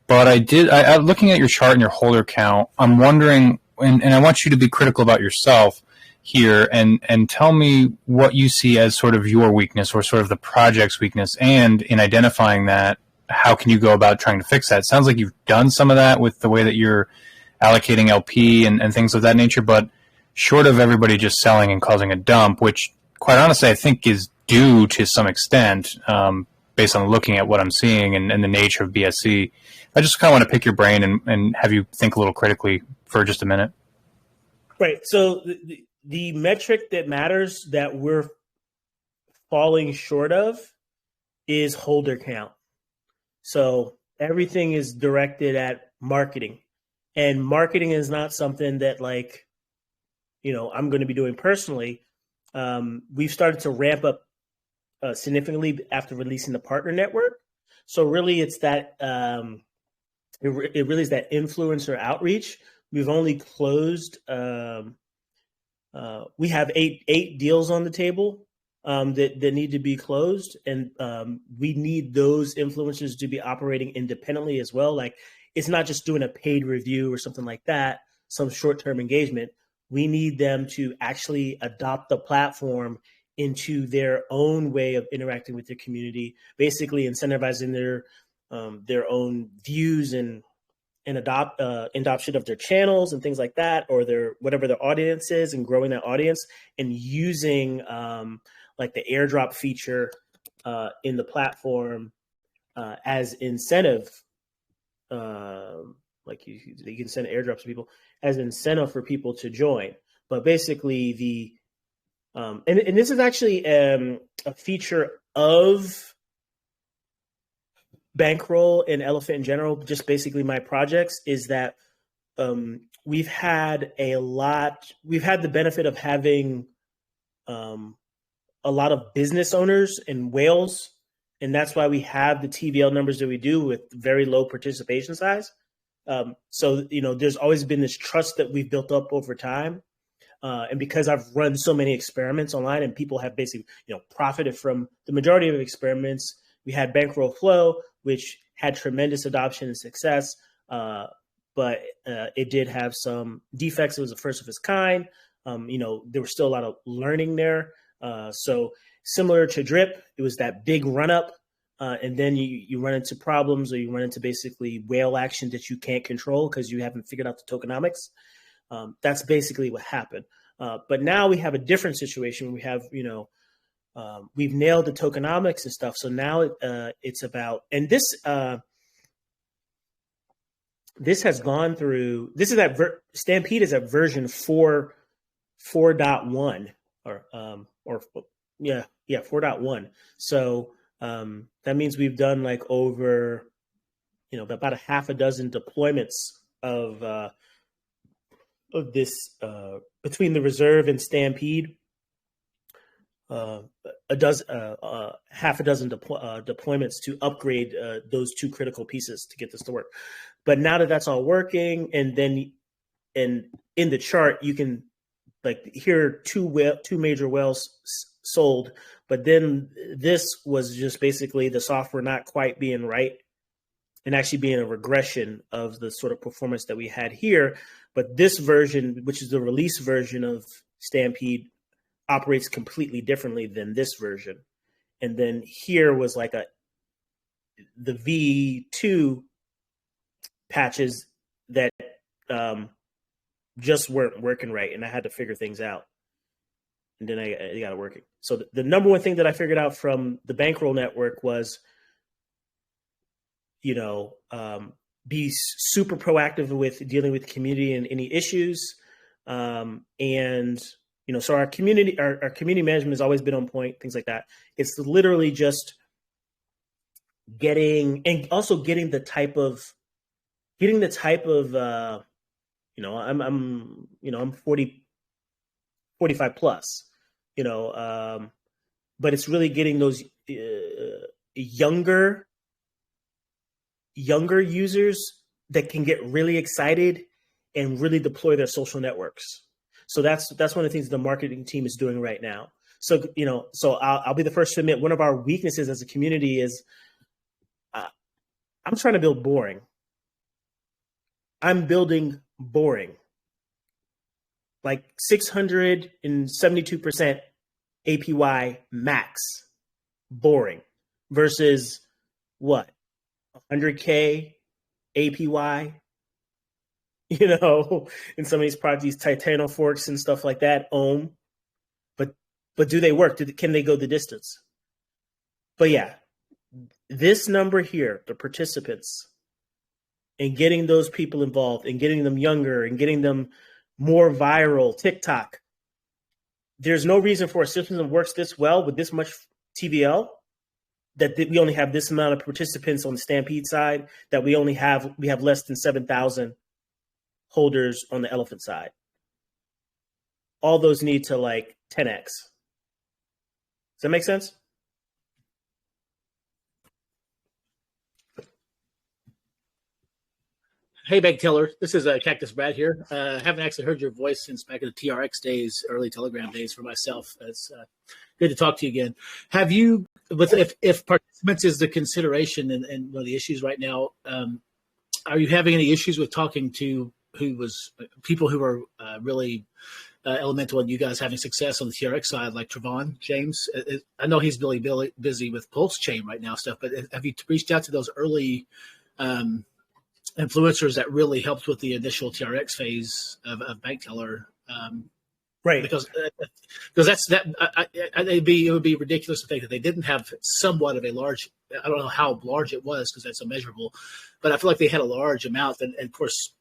But I looking at your chart and your holder count, I'm wondering, and I want you to be critical about yourself here and tell me what you see as sort of your weakness or sort of the project's weakness, and in identifying that, how can you go about trying to fix that? It sounds like you've done some of that with the way that you're allocating LP and things of that nature, but short of everybody just selling and causing a dump, which quite honestly I think is due to some extent based on looking at what I'm seeing and the nature of BSC. I just kind of want to pick your brain and have you think a little critically for just a minute. Right. So the metric that matters that we're falling short of is holder count. So everything is directed at marketing. And marketing is not something that I'm going to be doing personally. We've started to ramp up significantly after releasing the partner network. So really it's that it really is that influencer outreach. We've only closed, we have eight deals on the table that need to be closed. And we need those influencers to be operating independently as well. Like, it's not just doing a paid review or something like that, some short-term engagement. We need them to actually adopt the platform into their own way of interacting with their community, basically incentivizing their own views and adoption of their channels and things like that, or whatever their audience is, and growing that audience and using like the airdrop feature in the platform as incentive. Like you can send airdrops to people as incentive for people to join. But basically and this is actually a feature of Bankroll and Elephant in general, just basically my projects, is that we've had the benefit of having a lot of business owners in whales. And that's why we have the TVL numbers that we do with very low participation size. So, there's always been this trust that we've built up over time. And because I've run so many experiments online and people have basically, profited from the majority of experiments. We had Bankroll Flow, which had tremendous adoption and success, but it did have some defects. It was the first of its kind. There was still a lot of learning there. So similar to Drip, it was that big run up, and then you run into problems, or you run into basically whale action that you can't control because you haven't figured out the tokenomics. That's basically what happened. But now we have a different situation. We have, we've nailed the tokenomics and stuff. So now it's about, and this has gone through, this is at Stampede is at version 4.1 or 4.1. So that means we've done like over, about a half a dozen deployments of this between the reserve and Stampede. Half a dozen deployments to upgrade those two critical pieces to get this to work. But now that that's all working, and in the chart you can like hear two major whales sold, but then this was just basically the software not quite being right and actually being a regression of the sort of performance that we had here. But this version, which is the release version of Stampede, operates completely differently than this version. And then here was like the V2 patches that just weren't working right, and I had to figure things out. And then I got it working. So the number one thing that I figured out from the Bankroll network was, be super proactive with dealing with the community and any issues. So our community management has always been on point, things like that. It's literally just getting the type of I'm 45 plus, but it's really getting those younger users that can get really excited and really deploy their social networks. So that's one of the things the marketing team is doing right now. So, I'll be the first to admit one of our weaknesses as a community is I'm trying to build boring. I'm building boring. Like 672% APY max boring versus what? 100K APY, in some of these projects, these Titano forks and stuff like that, but do they work? Can they go the distance? But yeah, this number here, the participants, and getting those people involved and getting them younger and getting them more viral, TikTok. There's no reason for a system that works this well with this much TVL that we only have this amount of participants on the Stampede side, that we have less than 7,000 holders on the Elephant side. All those need to like 10x. Does that make sense? Hey, Bankteller. This is Cactus Brad here. Haven't actually heard your voice since back in the TRX days, early Telegram days for myself. It's good to talk to you again. Have you, if participants is the consideration and one of the issues right now, are you having any issues with talking to people who are really elemental in you guys having success on the TRX side, like Trevon James? I know he's really busy with Pulse Chain right now stuff, but have you reached out to those early influencers that really helped with the initial TRX phase of Bankteller? Right. Because it would be ridiculous to think that they didn't have somewhat of a large, I don't know how large it was because that's immeasurable, but I feel like they had a large amount. And of course,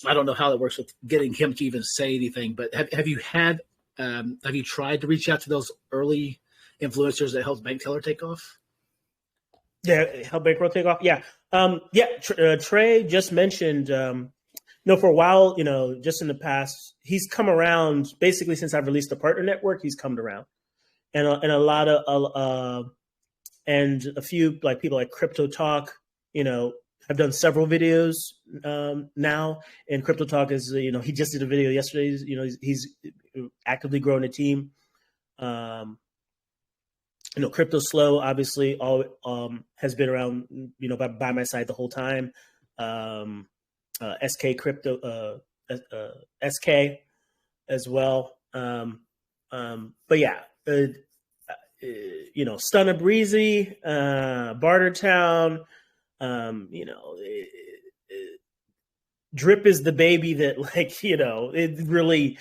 I don't know how it works with getting him to even say anything, but have you tried to reach out to those early influencers that helped Bankteller take off? Yeah, help Bankroll take off. Yeah. Trey just mentioned, for a while, just in the past, he's come around basically since I've released the partner network. He's come around, and a lot of and a few like people like Crypto Talk, have done several videos now. And Crypto Talk is, he just did a video yesterday. He's actively growing a team. Crypto Slow obviously has been around, by my side the whole time. SK Crypto, SK as well. But yeah, Stunna Breezy, Bartertown, Drip is the baby that, like, it really,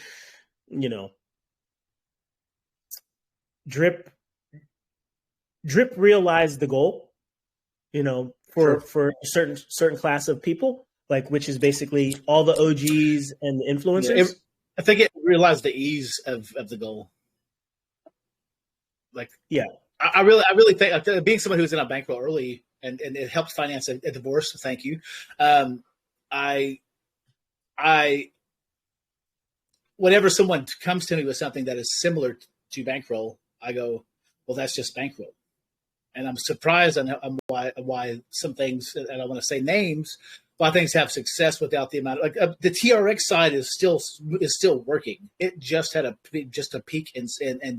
drip realized the goal, for Sure. for a certain class of people, like, which is basically all the OGs and the influencers. I think it realized the ease of the goal. Like, Yeah. I really think, being someone who's in a bankroll early and it helped finance a divorce. So thank you. I whenever someone comes to me with something that is similar to bankroll, I go, well, that's just bankroll. And I'm surprised on why some things, and I want to say names, why things have success without the amount of, the TRX side is still working. It just had a peak in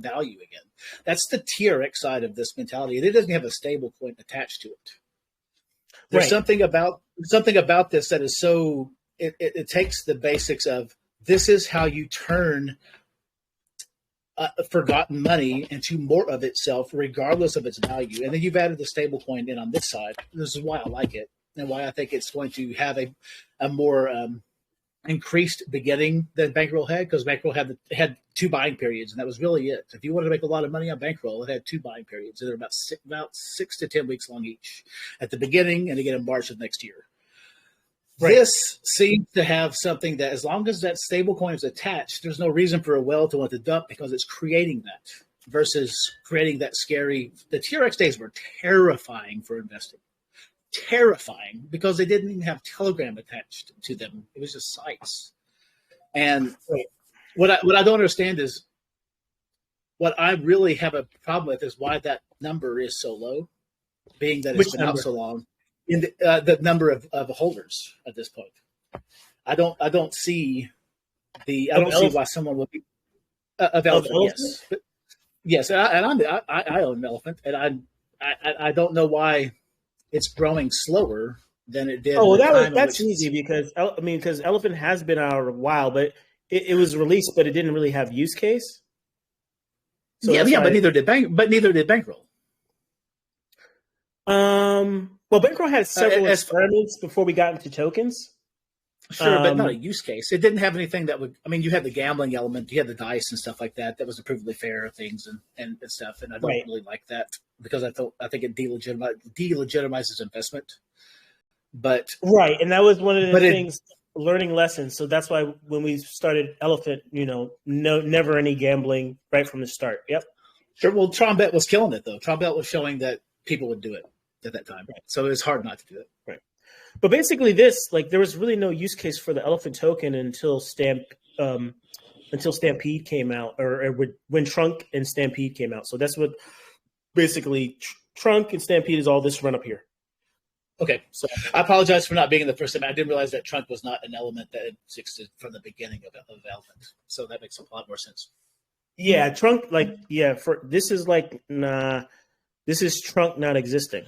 value again. That's the TRX side of this mentality, and it doesn't have a stable coin attached to it. There's something about this that is so it takes the basics of, this is how you turn forgotten money into more of itself, regardless of its value. And then you've added the stable coin in on this side. This is why I like it, and why I think it's going to have a more increased beginning than bankroll had, because bankroll had 2 buying periods, and that was really it. If you wanted to make a lot of money on bankroll, it had 2 buying periods. They're about 6 to 10 weeks long each, at the beginning and again in March of next year. Right. This seems to have something that, as long as that stable coin is attached, there's no reason for a whale to want to dump, because it's creating that versus creating that scary. The TRX days were terrifying for investing. Terrifying, because they didn't even have Telegram attached to them. It was just sites. And what I don't understand is, what I really have a problem with is why that number is so low, being that it's been out so long. In the number of holders at this point, I don't see why someone would be of elephant. Yes, but, yes, and I own an elephant, and I don't know why it's growing slower than it did. Oh, well, that's easy, because elephant has been out a while, but it was released, but it didn't really have use case. So but neither did bankroll. Well, bankroll had several experiments before we got into tokens. Sure, but not a use case. It didn't have anything that would. I mean, you had the gambling element, you had the dice and stuff like that. That was approvably fair things and stuff, and I don't really like that, because I think it delegitimizes investment. But and that was one of the things, learning lessons. So that's why when we started Elephant, never any gambling right from the start. Yep. Sure. Well, Trombet was killing it though. Trombet was showing that people would do it at that time. Right. So it was hard not to do it. Right. But basically there was really no use case for the Elephant token until Stampede came out, or when Trunk and Stampede came out. So that's what basically Trunk and Stampede is all this run up here. Okay. So I apologize for not being in the first time. I didn't realize that Trunk was not an element that existed from the beginning of Elephant. So that makes a lot more sense. Yeah, Trunk, this is Trunk not existing.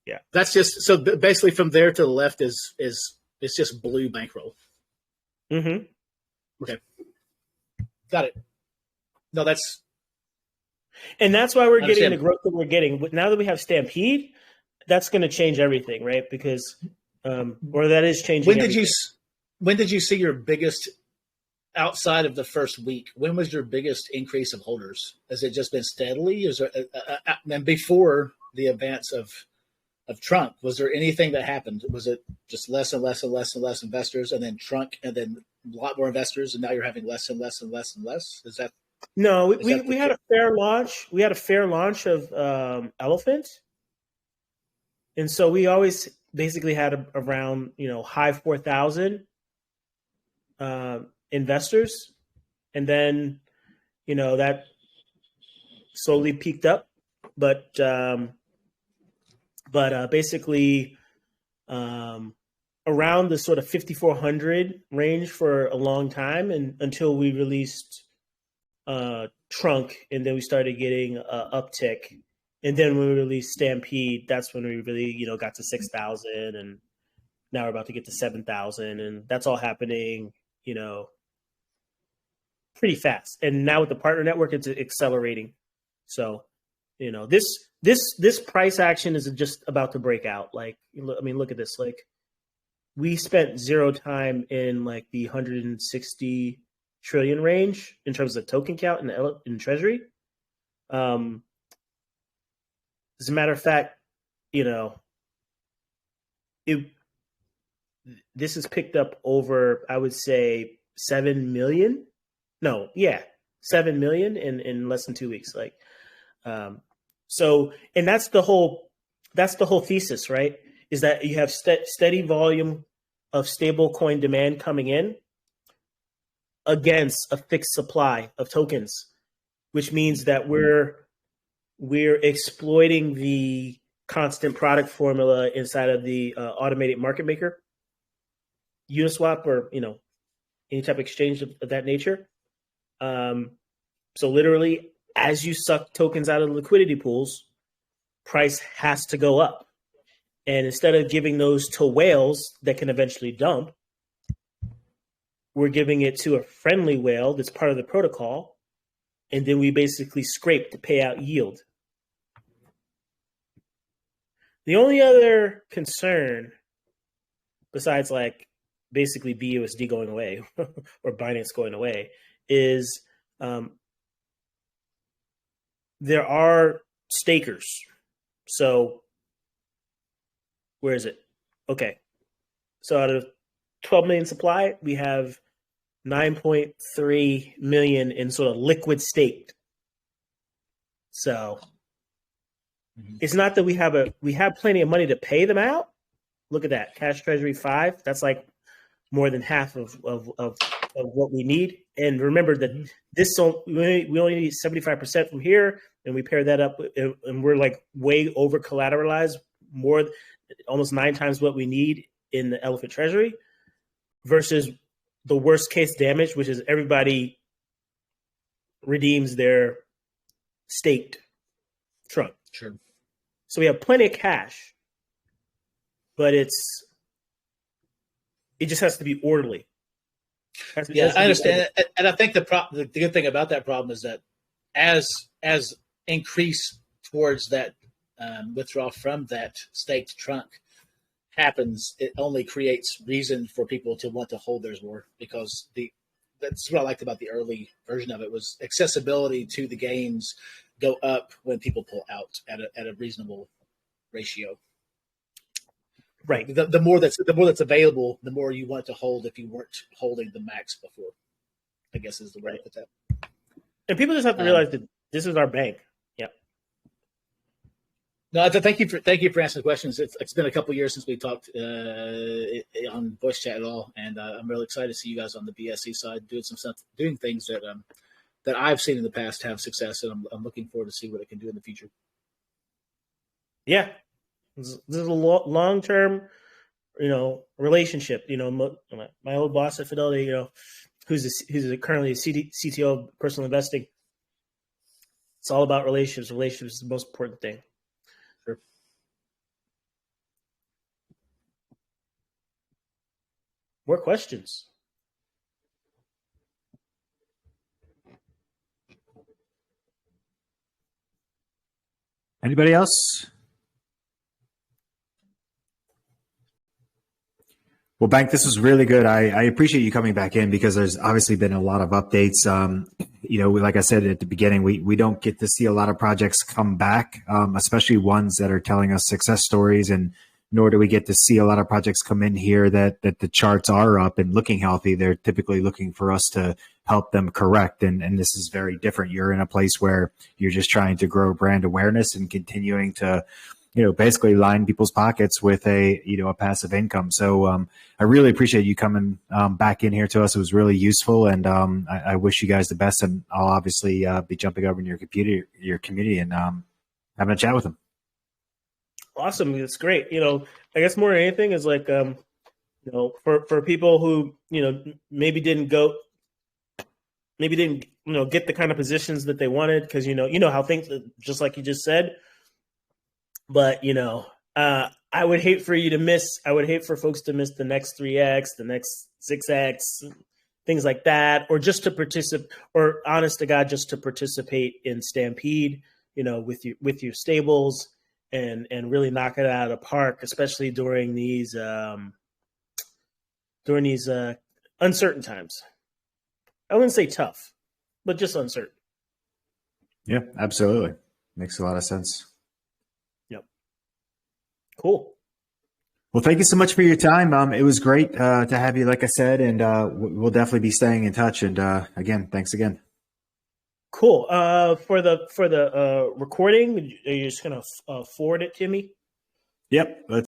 Yeah, that's just so basically from there to the left is it's just blue bankroll. Mm-hmm. Okay, got it. No, that's why we're getting the growth that we're getting. Now that we have Stampede, that's going to change everything, right? Because or that is changing. When did you see your biggest, outside of the first week? When was your biggest increase of holders? Has it just been steadily? Is there and before the advance of Trunk, was there anything that happened? Was it just less and less and less and less investors, and then Trunk, and then a lot more investors, and now you're having less and less and less and less? Is that no? We had a fair launch. We had a fair launch of Elephant, and so we always basically had around high 4,000 investors, and then that slowly peaked up, but basically around the sort of 5,400 range for a long time, and until we released Trunk, and then we started getting uptick, and then when we released Stampede, that's when we really got to 6,000, and now we're about to get to 7,000, and that's all happening pretty fast. And now with the partner network, it's accelerating. So this price action is just about to break out. Look at this. we spent zero time in like the 160 trillion range in terms of token count in Treasury. As a matter of fact, this has picked up over, I would say, 7 million. No, yeah, 7 million in less than 2 weeks. Like, so, and that's the whole thesis, right? Is that you have steady volume of stable coin demand coming in against a fixed supply of tokens, which means that we're exploiting the constant product formula inside of the automated market maker, Uniswap, or any type of exchange of that nature. So literally, as you suck tokens out of the liquidity pools, price has to go up. And instead of giving those to whales that can eventually dump, we're giving it to a friendly whale that's part of the protocol. And then we basically scrape to pay out yield. The only other concern, besides like basically BUSD going away or Binance going away, is there are stakers. So where is it? Okay. So out of 12 million supply, we have 9.3 million in sort of liquid staked. So it's not that we have plenty of money to pay them out. Look at that. Cash Treasury 5. That's like more than half of what we need. And remember that we only need 75% from here, and we pair that up, and we're like way over collateralized, almost 9 times what we need in the Elephant Treasury, versus the worst case damage, which is everybody redeems their staked trunk. Sure. So we have plenty of cash, but it just has to be orderly. Yeah, I understand. And I think the good thing about that problem is that as increase towards that withdrawal from that staked trunk happens, it only creates reason for people to want to hold theirs more, because that's what I liked about the early version of it, was accessibility to the gains go up when people pull out at a reasonable ratio. Right. The more that's available, the more you want to hold if you weren't holding the max before, I guess is the way to put that. And people just have to realize that this is our bank. Yeah. No, thank you for answering the questions. It's been a couple of years since we talked on voice chat at all, and I'm really excited to see you guys on the BSC side doing things that I've seen in the past have success, and I'm looking forward to see what it can do in the future. Yeah. This is a long-term, relationship. My old boss at Fidelity, who's currently a CTO of personal investing. It's all about relationships. Relationships is the most important thing. Sure. More questions? Anybody else? Well, Bank, this was really good. I appreciate you coming back in, because there's obviously been a lot of updates. Like I said at the beginning, we don't get to see a lot of projects come back, especially ones that are telling us success stories, and nor do we get to see a lot of projects come in here that the charts are up and looking healthy. They're typically looking for us to help them correct. And this is very different. You're in a place where you're just trying to grow brand awareness and continuing to basically line people's pockets with a passive income. So I really appreciate you coming back in here to us. It was really useful, and I wish you guys the best. And I'll obviously be jumping over in your community and having a chat with them. Awesome. It's great. I guess more than anything is like, for people who, maybe didn't get the kind of positions that they wanted, because, how things, just like you just said. But, I would hate for folks to miss the next 3X, the next 6X, things like that, or just to participate, or honest to God, just to participate in Stampede, with your stables and really knock it out of the park, especially during these during these uncertain times. I wouldn't say tough, but just uncertain. Yeah, absolutely. Makes a lot of sense. Yep. Cool. Well, thank you so much for your time. It was great to have you, like I said, and we'll definitely be staying in touch. And again, thanks again. Cool. For the recording, are you just gonna forward it to me? Yep.